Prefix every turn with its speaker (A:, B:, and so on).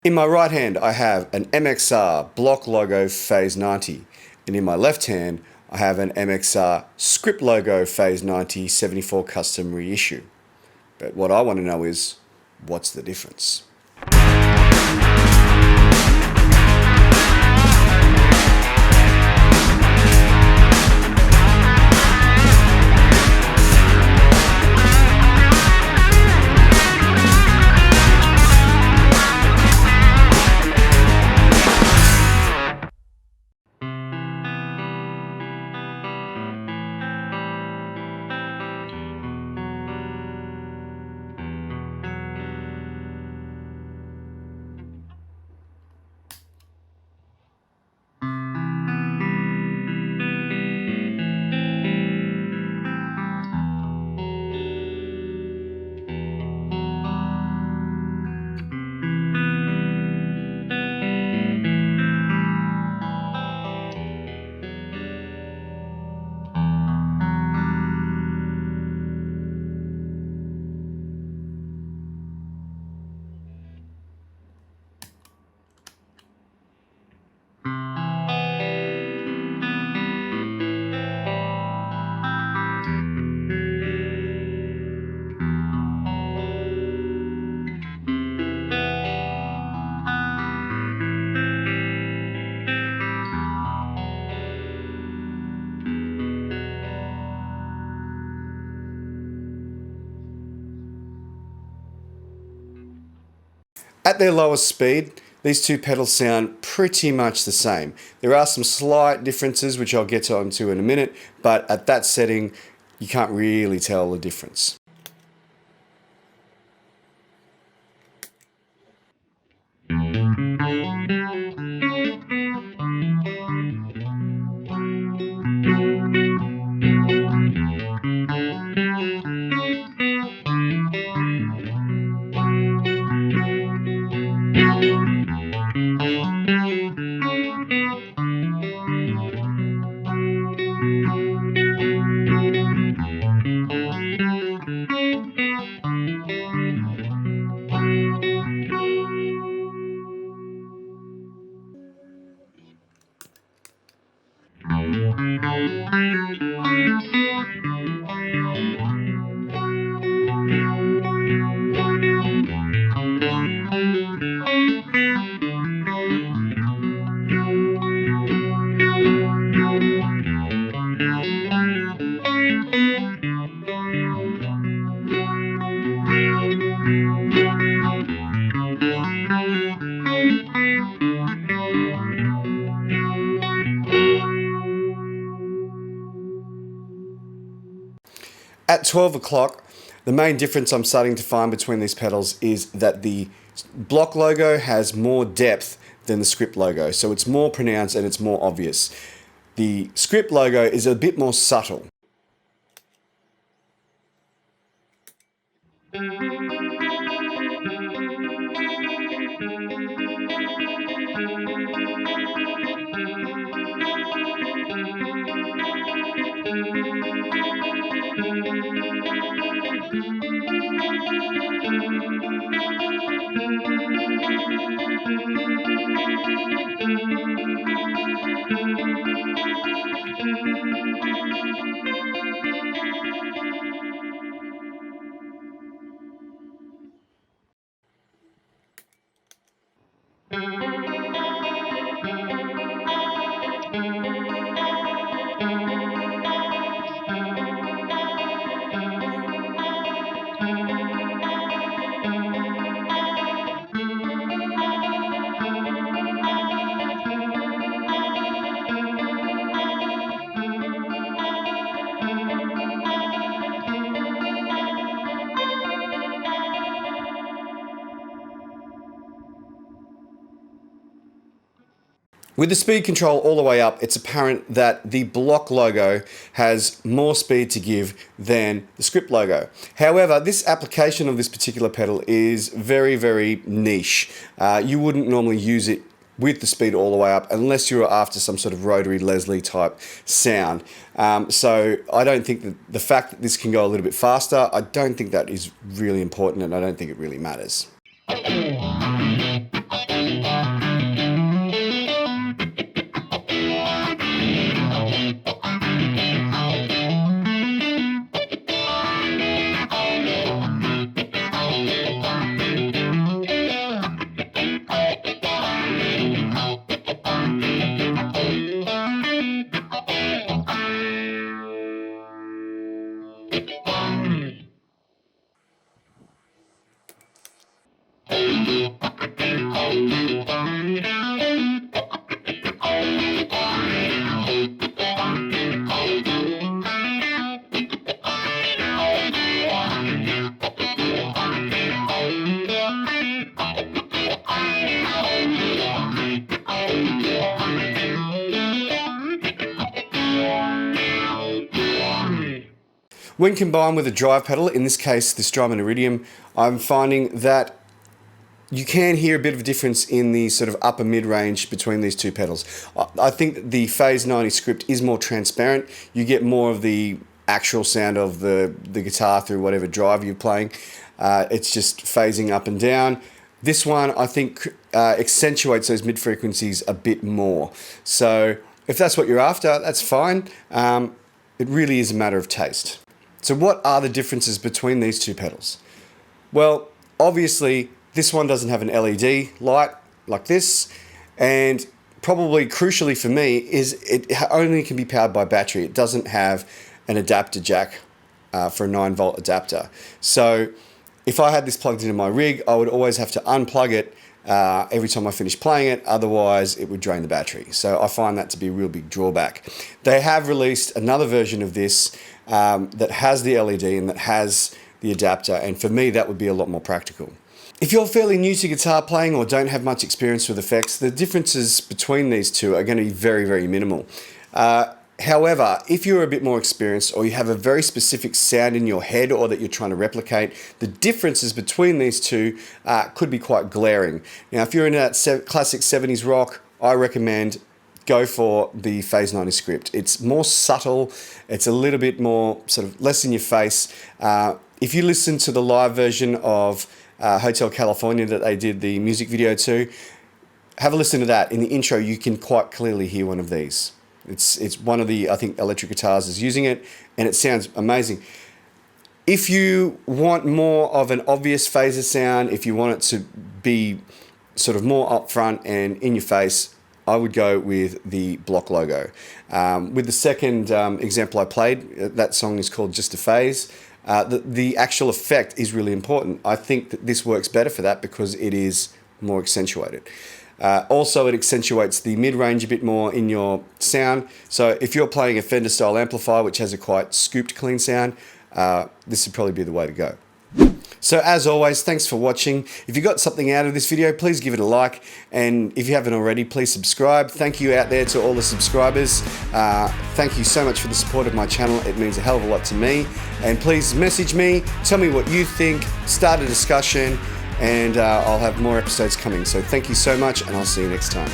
A: In my right hand, I have an MXR block logo Phase 90, and in my left hand, I have an MXR script logo Phase 90 74 custom reissue. But what I want to know is, what's the difference? At their lowest speed, these two pedals sound pretty much the same. There are some slight differences which I'll get onto in a minute, but at that setting you can't really tell the difference. At 12 o'clock, the main difference I'm starting to find between these pedals is that the block logo has more depth than the script logo, so it's more pronounced and it's more obvious. The script logo is a bit more subtle. With the speed control all the way up, it's apparent that the block logo has more speed to give than the script logo. However, this application of this particular pedal is very, very niche. You wouldn't normally use it with the speed all the way up unless you're after some sort of rotary Leslie type sound. So I don't think that the fact that this can go a little bit faster, I don't think that is really important, and I don't think it really matters. When combined with a drive pedal, in this case the Strymon Iridium, I'm finding that you can hear a bit of a difference in the sort of upper mid-range between these two pedals. I think the Phase 90 script is more transparent. You get more of the actual sound of the guitar through whatever drive you're playing. It's just phasing up and down. This one, I think, accentuates those mid-frequencies a bit more. So if that's what you're after, that's fine. It really is a matter of taste. So what are the differences between these two pedals? Well, obviously, this one doesn't have an LED light like this, and probably crucially for me is it only can be powered by battery. It doesn't have an adapter jack for a 9-volt adapter. So if I had this plugged into my rig, I would always have to unplug it every time I finish playing it, otherwise it would drain the battery. So I find that to be a real big drawback. They have released another version of this that has the LED and that has the adapter, and for me that would be a lot more practical. If you're fairly new to guitar playing or don't have much experience with effects, the differences between these two are going to be very, very minimal. However, if you're a bit more experienced or you have a very specific sound in your head or that you're trying to replicate, the differences between these two could be quite glaring. Now, if you're into that classic 70s rock, I recommend go for the Phase 90 script. It's more subtle, it's a little bit more sort of less in your face. If you listen to the live version of Hotel California that they did the music video to, have a listen to that. In the intro, you can quite clearly hear one of these. It's one of the, I think, electric guitars is using it, and it sounds amazing. If you want more of an obvious phaser sound, if you want it to be sort of more upfront and in your face, I would go with the block logo. With the second example I played, that song is called Just a Phase. The actual effect is really important. I think that this works better for that because it is more accentuated. Also, it accentuates the mid-range a bit more in your sound. So if you're playing a Fender style amplifier, which has a quite scooped clean sound, this would probably be the way to go. So as always, thanks for watching. If you got something out of this video, please give it a like. And if you haven't already, please subscribe. Thank you out there to all the subscribers. Thank you so much for the support of my channel. It means a hell of a lot to me. And please message me, tell me what you think, start a discussion, and I'll have more episodes coming. So thank you so much, and I'll see you next time.